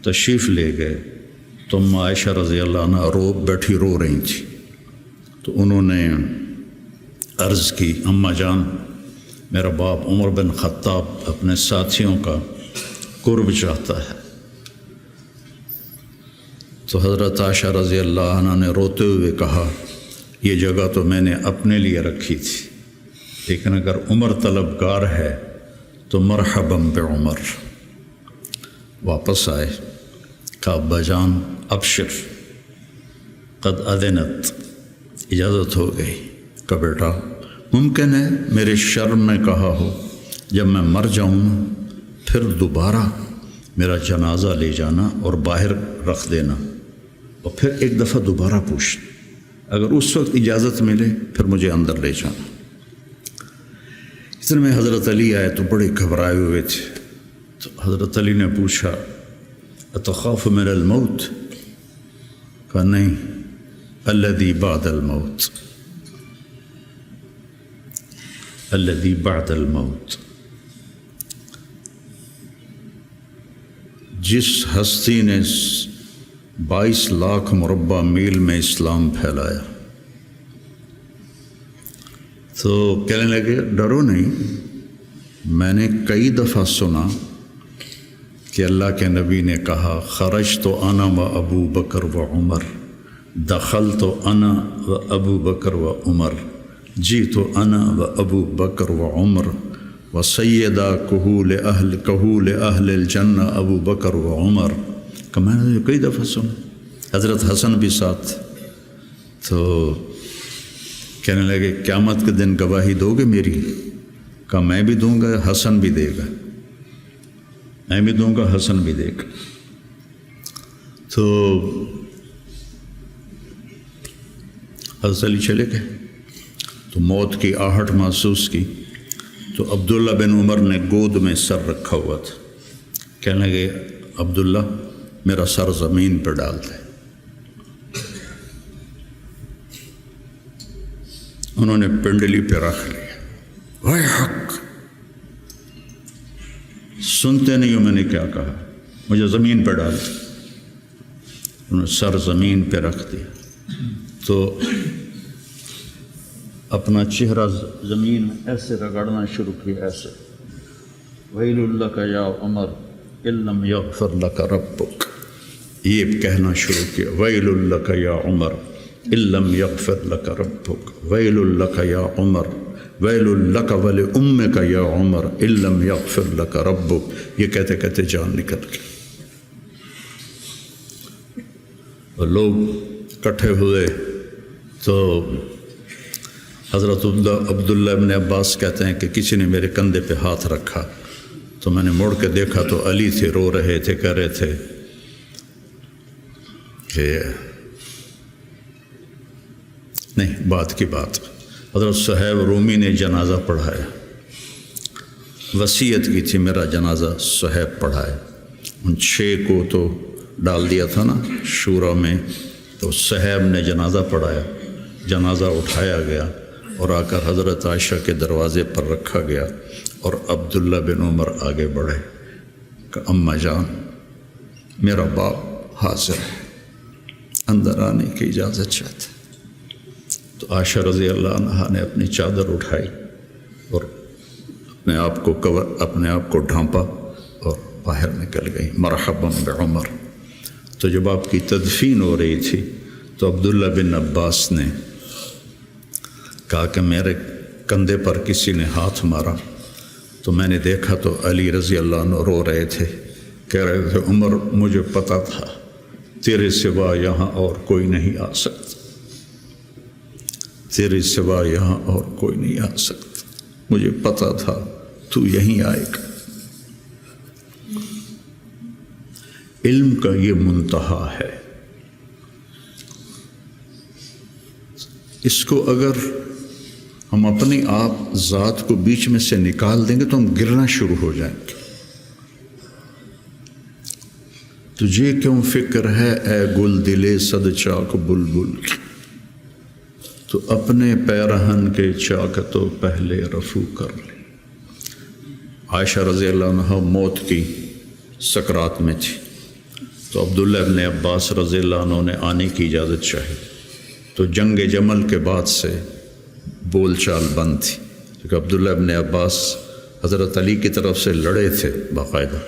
تشریف لے گئے تو عائشہ رضی اللہ عنہ بیٹھی رو رہی تھی، تو انہوں نے عرض کی، اماں جان، میرا باپ عمر بن خطاب اپنے ساتھیوں کا قرب چاہتا ہے۔ تو حضرت عائشہ رضی اللہ عنہ نے روتے ہوئے کہا، یہ جگہ تو میں نے اپنے لیے رکھی تھی، لیکن اگر عمر طلبگار ہے تو مرحبا بعمر۔ واپس آئے، کہا ابا جان ابشر قد اذنت، اجازت ہو گئی۔ کہا بیٹا ممکن ہے میرے شرم میں کہا ہو، جب میں مر جاؤں پھر دوبارہ میرا جنازہ لے جانا اور باہر رکھ دینا، اور پھر ایک دفعہ دوبارہ پوچھنا، اگر اس وقت اجازت ملے پھر مجھے اندر لے جانا۔ اتنے میں حضرت علی آئے تو بڑے گھبرائے ہوئے تھے، تو حضرت علی نے پوچھا اتخاف من الموت؟ کہا نہیں، الذی بعد الموت، الذی بعد الموت۔ جس ہستی نے 22 لاکھ مربع میل میں اسلام پھیلایا، تو کہنے لگے ڈرو نہیں، میں نے کئی دفعہ سنا کہ اللہ کے نبی نے کہا خرج تو انا و ابو بکر و عمر، دخل تو انا و ابو بکر و عمر، جی تو انا و ابو بکر و عمر، و سیدہ کہول اہل الجنہ ابو بکر و عمر۔ کہ میں نے کئی دفعہ سنا، حضرت حسن بھی ساتھ، تو کہنے لگے قیامت کے دن گواہی دو گے میری؟ کہا میں بھی دوں گا، حسن بھی دے گا، میں بھی دوں گا، حسن بھی دے گا۔ تو حضرت علی چلے گئے، تو موت کی آہٹ محسوس کی، تو عبداللہ بن عمر نے گود میں سر رکھا ہوا تھا، کہنے لگے عبداللہ میرا سر زمین پر ڈال دے۔ انہوں نے پنڈلی پہ رکھ لیا، وَيْحَكَ، سنتے نہیں ہو میں نے کیا کہا، مجھے زمین پہ ڈال دیا۔ انہوں نے سر زمین پہ رکھ دیا تو اپنا چہرہ زمین میں ایسے رگڑنا شروع کیا، ایسے ویل لک یا عمر ان لم یغفر لک ربک، یہ کہنا شروع کیا، ویل لک یا عمر ان لم یغفر لک ربک، ویل لک یا عمر، ویل لک ولامک یا عمر ان لم یغفر لک ربک۔ یہ کہتے کہتے جان نکل گئی اور لوگ اکٹھے ہوئے تو حضرت عبداللہ ابن عباس کہتے ہیں کہ کسی نے میرے کندھے پہ ہاتھ رکھا تو میں نے مڑ کے دیکھا تو علی تھے، رو رہے تھے، کہہ رہے تھے کہ نہیں، بات کی بات، حضرت صہیب رومی نے جنازہ پڑھایا، وصیت کی تھی میرا جنازہ صہیب پڑھائے، ان 6 کو تو ڈال دیا تھا نا شورا میں، تو صہیب نے جنازہ پڑھایا، جنازہ اٹھایا گیا اور آ کر حضرت عائشہ کے دروازے پر رکھا گیا اور عبداللہ بن عمر آگے بڑھے کہ اماں جان میرا باپ حاضر ہے، اندر آنے کی اجازت چاہتے۔ تو عائشہ رضی اللہ عنہا نے اپنی چادر اٹھائی اور اپنے آپ کو ڈھانپا اور باہر نکل گئی، مرحبا بعمر۔ تو جب آپ کی تدفین ہو رہی تھی تو عبداللہ بن عباس نے کہا کہ میرے کندھے پر کسی نے ہاتھ مارا، تو میں نے دیکھا تو علی رضی اللہ عنہ رو رہے تھے، کہہ رہے تھے عمر مجھے پتہ تھا تیرے سوا یہاں اور کوئی نہیں آ سکتا، تیرے سوا یہاں اور کوئی نہیں آ سکتا، مجھے پتہ تھا تو یہیں آئے گا۔ علم کا یہ منتہا ہے، اس کو اگر ہم اپنے آپ ذات کو بیچ میں سے نکال دیں گے تو ہم گرنا شروع ہو جائیں گے۔ تجھے کیوں فکر ہے اے گل دلے صد چاک بلبل کی، تو اپنے پیرہن کے چاک تو پہلے رفو کر لے۔ عائشہ رضی اللہ عنہ موت کی سکرات میں تھی تو عبداللہ ابن عباس رضی اللہ عنہ نے آنے کی اجازت چاہی، تو جنگ جمل کے بعد سے بول چال بند تھی، کیونکہ عبداللہ ابن عباس حضرت علی کی طرف سے لڑے تھے باقاعدہ،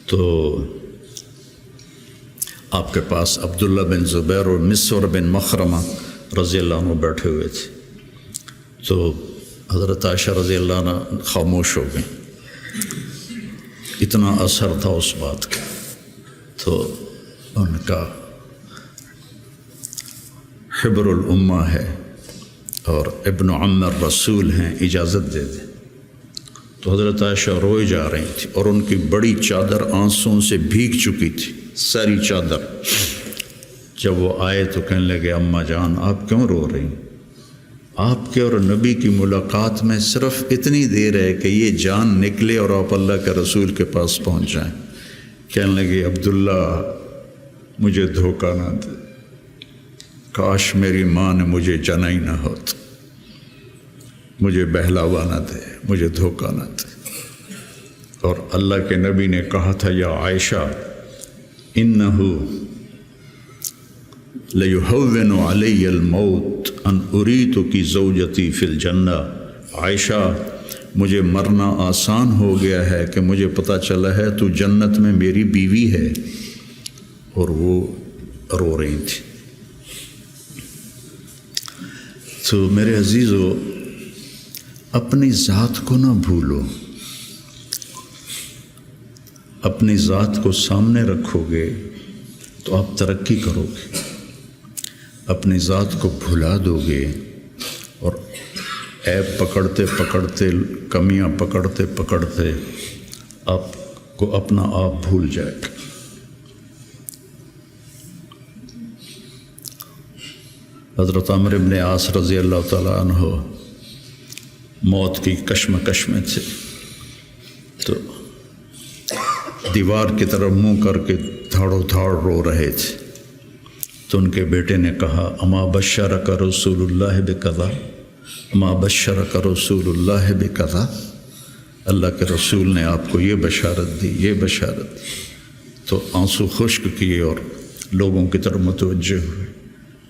تو آپ کے پاس عبداللہ بن زبیر اور مسور بن مخرمہ رضی اللہ عنہ بیٹھے ہوئے تھے، تو حضرت عائشہ رضی اللہ عنہ خاموش ہو گئیں، اتنا اثر تھا اس بات کا۔ تو ان کا حبر الامہ ہے اور ابن عم الرسول ہیں، اجازت دے دیں۔ تو حضرت عائشہ روئے جا رہی تھی اور ان کی بڑی چادر آنسوں سے بھیگ چکی تھی، ساری چادر۔ جب وہ آئے تو کہنے لگے اماں جان آپ کیوں رو رہی؟ آپ کے اور نبی کی ملاقات میں صرف اتنی دیر ہے کہ یہ جان نکلے اور آپ اللہ کے رسول کے پاس پہنچ جائیں۔ کہنے لگے عبداللہ مجھے دھوکہ نہ دے، کاش میری ماں نے مجھے جنا ہی نہ ہوتا، مجھے بہلاوا نہ دے، مجھے دھوکہ نہ دے۔ اور اللہ کے نبی نے کہا تھا یا عائشہ انہو لیہون علی الموت ان اریتک زوجتی فی الجنہ، عائشہ مجھے مرنا آسان ہو گیا ہے کہ مجھے پتہ چلا ہے تو جنت میں میری بیوی ہے۔ اور وہ رو رہی تھی۔ تو میرے عزیزو اپنی ذات کو نہ بھولو، اپنی ذات کو سامنے رکھو گے تو آپ ترقی کرو گے، اپنی ذات کو بھلا دو گے اور عیب پکڑتے پکڑتے، کمیاں پکڑتے پکڑتے آپ کو اپنا آپ بھول جائے گا۔ حضرت عمرو بن عاص رضی اللہ تعالیٰ عنہ موت کی کشمکش میں تھے، تو دیوار کی طرف منہ کر کے دھاڑو دھاڑ رو رہے تھے، تو ان کے بیٹے نے کہا اما بشرک رسول اللہ بکذا، اما بشرک رسول اللہ بکذا، اللہ کے رسول نے آپ کو یہ بشارت دی، یہ بشارت دی، تو آنسو خشک کیے اور لوگوں کی طرف متوجہ ہوئے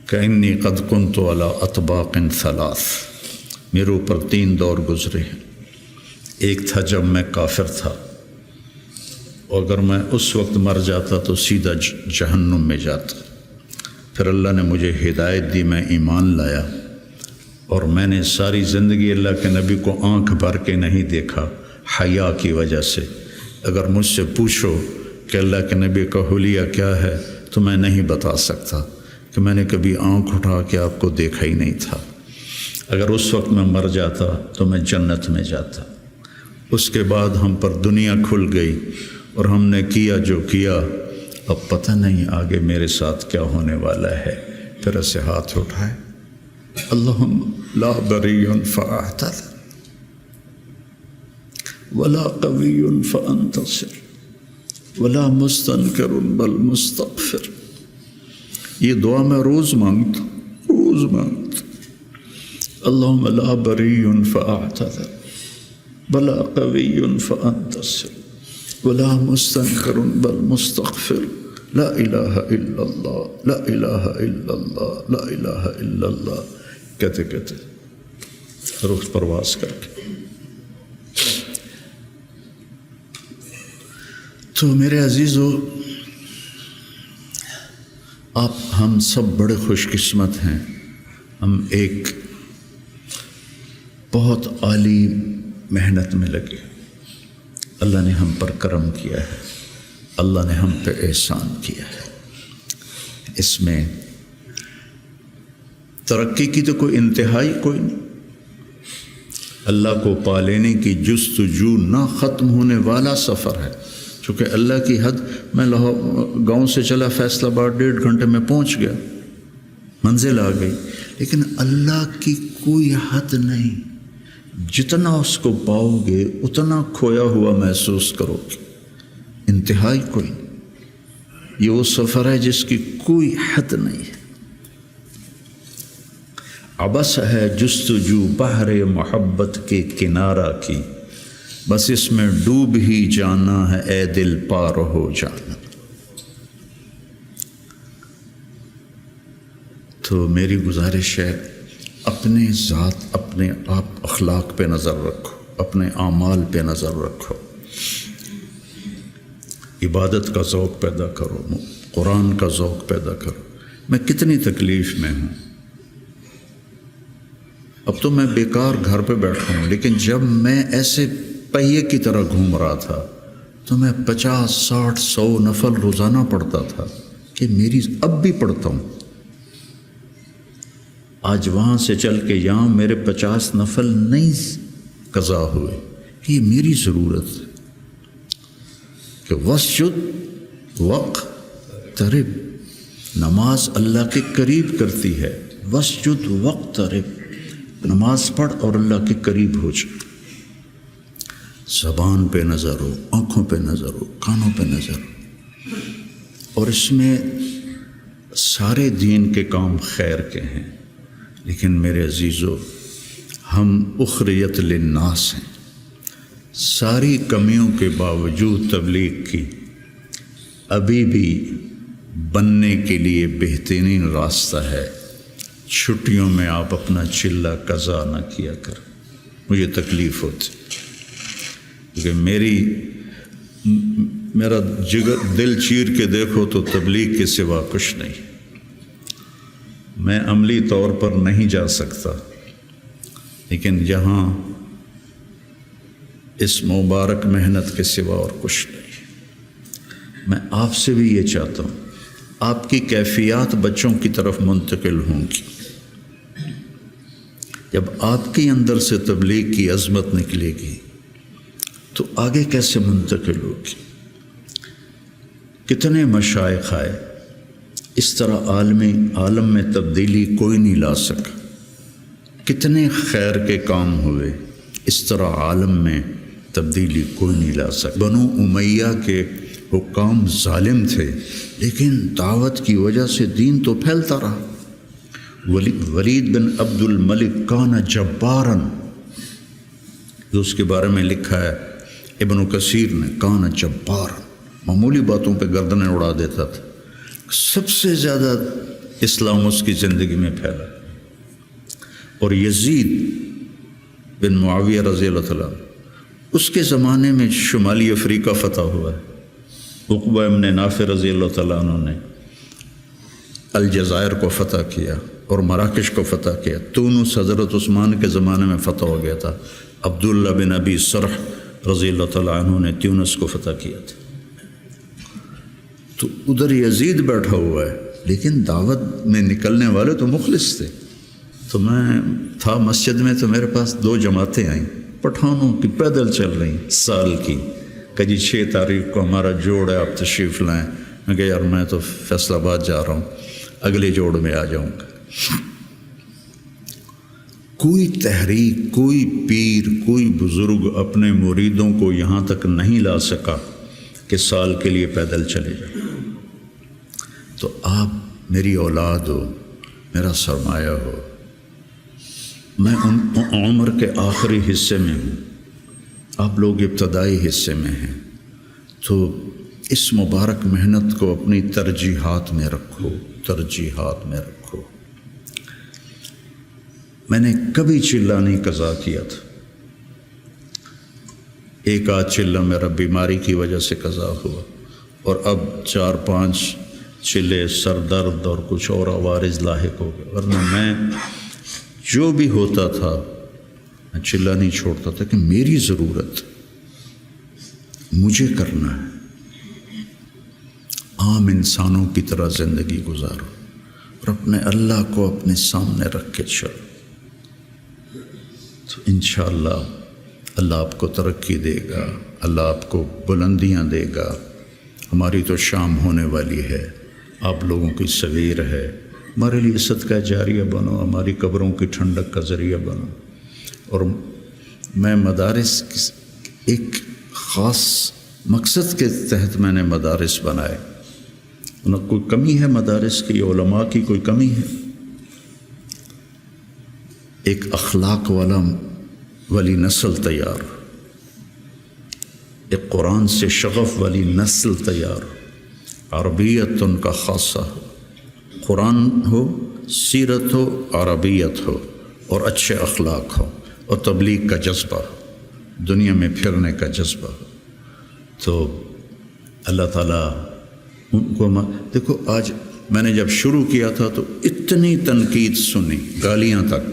کہ انی قد کنت علی اطباق ثلاث، میرے اوپر 3 دور گزرے ہیں۔ ایک تھا جب میں کافر تھا، اور اگر میں اس وقت مر جاتا تو سیدھا جہنم میں جاتا۔ پھر اللہ نے مجھے ہدایت دی، میں ایمان لایا، اور میں نے ساری زندگی اللہ کے نبی کو آنکھ بھر کے نہیں دیکھا حیا کی وجہ سے۔ اگر مجھ سے پوچھو کہ اللہ کے نبی کا حلیہ کیا ہے تو میں نہیں بتا سکتا کہ میں نے کبھی آنکھ اٹھا کے آپ کو دیکھا ہی نہیں تھا۔ اگر اس وقت میں مر جاتا تو میں جنت میں جاتا۔ اس کے بعد ہم پر دنیا کھل گئی اور ہم نے کیا جو کیا، اب پتہ نہیں آگے میرے ساتھ کیا ہونے والا ہے۔ پھر اسے ہاتھ اٹھائے، اللہم لا بری فاعتذر ولا قوی فانتصر ولا مستنکر بل مستغفر۔ یہ دعا میں روز مانگتا ہوں۔ اللہم لا بری فاعتذر ولا قوی فانتصر ولا مستنکر بل مستغفر، لا الہ الا اللہ، لا الہ الا اللہ، لا الہ الا اللہ کہتے کہتے روح پرواز کر کے۔ تو میرے عزیزو، ہم سب بڑے خوش قسمت ہیں، ہم ایک بہت عالی محنت میں لگے۔ اللہ نے ہم پر کرم کیا ہے، اللہ نے ہم پہ احسان کیا ہے۔ اس میں ترقی کی تو کوئی انتہائی کوئی نہیں۔ اللہ کو پا لینے کی جستجو نہ ختم ہونے والا سفر ہے۔ چونکہ اللہ کی حد، میں گاؤں سے چلا فیصل آباد 1.5 گھنٹے میں پہنچ گیا، منزل آ گئی، لیکن اللہ کی کوئی حد نہیں۔ جتنا اس کو پاؤ گے اتنا کھویا ہوا محسوس کرو گے، انتہائی کوئی نہیں۔ یہ وہ سفر ہے جس کی کوئی حد نہیں ہے۔ عبث ہے جستجو بحر محبت کے کنارہ کی، بس اس میں ڈوب ہی جانا ہے اے دل پار ہو جانا۔ تو میری گزارش ہے، اپنے ذات، اپنے آپ اخلاق پہ نظر رکھو، اپنے اعمال پہ نظر رکھو، عبادت کا ذوق پیدا کرو، قرآن کا ذوق پیدا کرو۔ میں کتنی تکلیف میں ہوں، اب تو میں بیکار گھر پہ بیٹھا ہوں، لیکن جب میں ایسے پہیے کی طرح گھوم رہا تھا تو میں 50 60 100 نفل روزانہ پڑھتا تھا، کہ میری اب بھی پڑھتا ہوں۔ آج وہاں سے چل کے یہاں میرے 50 نفل نہیں قضا ہوئے، کہ یہ میری ضرورت ہے کہ وسجد وقترب، نماز اللہ کے قریب کرتی ہے۔ وسجد وقترب، نماز پڑھ اور اللہ کے قریب ہو جا۔ زبان پہ نظر ہو، آنکھوں پہ نظر ہو، کانوں پہ نظر ہو، اور اس میں سارے دین کے کام خیر کے ہیں، لیکن میرے عزیزو، ہم اخریت للناس ہیں۔ ساری کمیوں کے باوجود تبلیغ کی، ابھی بھی بننے کے لیے بہترین راستہ ہے۔ چھٹیوں میں آپ اپنا چلہ قضا نہ کیا کر، مجھے تکلیف ہوتی، کیونکہ میرا جگر دل چیر کے دیکھو تو تبلیغ کے سوا کچھ نہیں۔ میں عملی طور پر نہیں جا سکتا، لیکن یہاں اس مبارک محنت کے سوا اور کچھ نہیں۔ میں آپ سے بھی یہ چاہتا ہوں، آپ کی کیفیات بچوں کی طرف منتقل ہوں گی۔ جب آپ کے اندر سے تبلیغ کی عظمت نکلے گی تو آگے کیسے منتقل ہوگی؟ کتنے مشائخ آئے، اس طرح عالم میں تبدیلی کوئی نہیں لا سکا۔ کتنے خیر کے کام ہوئے، اس طرح عالم میں تبدیلی کوئی نہیں لا سکا۔ بنو امیہ کے حکام ظالم تھے، لیکن دعوت کی وجہ سے دین تو پھیلتا رہا۔ ولید بن عبد الملک کان جباراً، جو اس کے بارے میں لکھا ہے ابن کثیر نے کان جبار، معمولی باتوں پہ گردنیں اڑا دیتا تھا، سب سے زیادہ اسلام اس کی زندگی میں پھیلا۔ اور یزید بن معاویہ رضی اللہ تعالیٰ، اس کے زمانے میں شمالی افریقہ فتح ہوا ہے۔ عقبہ ابن نافع رضی اللہ تعالیٰ عنہ نے الجزائر کو فتح کیا اور مراکش کو فتح کیا۔ تونس حضرت عثمان کے زمانے میں فتح ہو گیا تھا۔ عبداللہ بن ابی سرح رضی اللہ تعالیٰ عنہ نے تونس کو فتح کیا تھا۔ تو ادھر یزید بیٹھا ہوا ہے، لیکن دعوت میں نکلنے والے تو مخلص تھے۔ تو میں تھا مسجد میں، تو میرے پاس 2 جماعتیں آئیں پٹھانوں کی، پیدل چل رہی سال کی، کہ جی 6 تاریخ کو ہمارا جوڑ ہے، آپ تشریف لائیں۔ میں کہا یار میں تو فیصل آباد جا رہا ہوں، اگلے جوڑ میں آ جاؤں گا۔ کوئی تحریک، کوئی پیر، کوئی بزرگ اپنے مریدوں کو یہاں تک نہیں لا سکا کہ سال کے لیے پیدل چلے جائیں۔ تو آپ میری اولاد ہو، میرا سرمایہ ہو، میں ان عمر کے آخری حصے میں ہوں، آپ لوگ ابتدائی حصے میں ہیں، تو اس مبارک محنت کو اپنی ترجیحات میں رکھو، ترجیحات میں رکھو۔ میں نے کبھی چلہ نہیں قضا کیا تھا، ایک آدھ چلہ میرا بیماری کی وجہ سے قضا ہوا، اور اب 4-5 چلے سر درد اور کچھ اور عوارض لاحق ہو گئے، ورنہ میں جو بھی ہوتا تھا میں چلہ نہیں چھوڑتا تھا کہ میری ضرورت مجھے کرنا ہے۔ عام انسانوں کی طرح زندگی گزارو اور اپنے اللہ کو اپنے سامنے رکھ کے چلو، تو انشاءاللہ اللہ آپ کو ترقی دے گا، اللہ آپ کو بلندیاں دے گا۔ ہماری تو شام ہونے والی ہے، آپ لوگوں کی صغیر ہے، ہمارے لیے صدقہ جاریہ بنو، ہماری قبروں کی ٹھنڈک کا ذریعہ بنو۔ اور میں مدارس ایک خاص مقصد کے تحت میں نے مدارس بنائے، نہ کوئی کمی ہے مدارس کی، علماء کی کوئی کمی ہے؟ ایک اخلاق والی نسل تیار، ایک قرآن سے شغف والی نسل تیار، عربیت ان کا خاصہ ہو، قرآن ہو، سیرت ہو، عربیت ہو، اور اچھے اخلاق ہو، اور تبلیغ کا جذبہ ہو، دنیا میں پھرنے کا جذبہ ہو۔ تو اللہ تعالیٰ ان کو دیکھو، آج میں نے جب شروع کیا تھا تو اتنی تنقید سنی، گالیاں تک،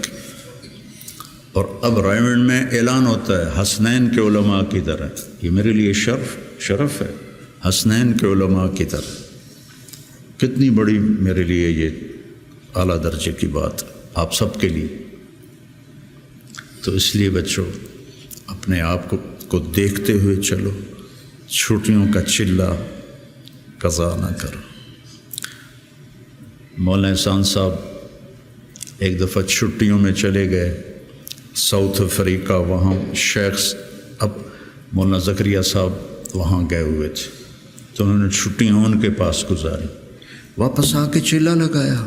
اور اب رائمنڈ میں اعلان ہوتا ہے حسنین کے علماء کی طرح۔ یہ میرے لیے شرف ہے، حسنین کے علماء کی طرح، کتنی بڑی میرے لیے یہ اعلیٰ درجے کی بات آپ سب کے لیے۔ تو اس لیے بچوں اپنے آپ کو دیکھتے ہوئے چلو، چھٹیوں کا چلہ قضا نہ کرو۔ مولانا احسان صاحب ایک دفعہ چھٹیوں میں چلے گئے ساؤتھ افریقہ، وہاں شیخ اب مولانا زکریا صاحب وہاں گئے ہوئے تھے، تو انہوں نے چھٹیاں ان کے پاس گزاری، واپس آ کے چلہ لگایا،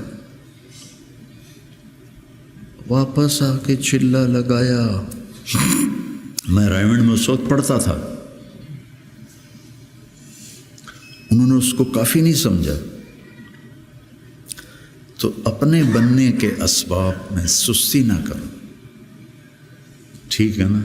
واپس آ کے چلہ لگایا۔ میں رائمنڈ میں اس وقت پڑھتا تھا، انہوں نے اس کو کافی نہیں سمجھا۔ تو اپنے بننے کے اسباب میں سستی نہ کرو، ٹھیک ہے نا؟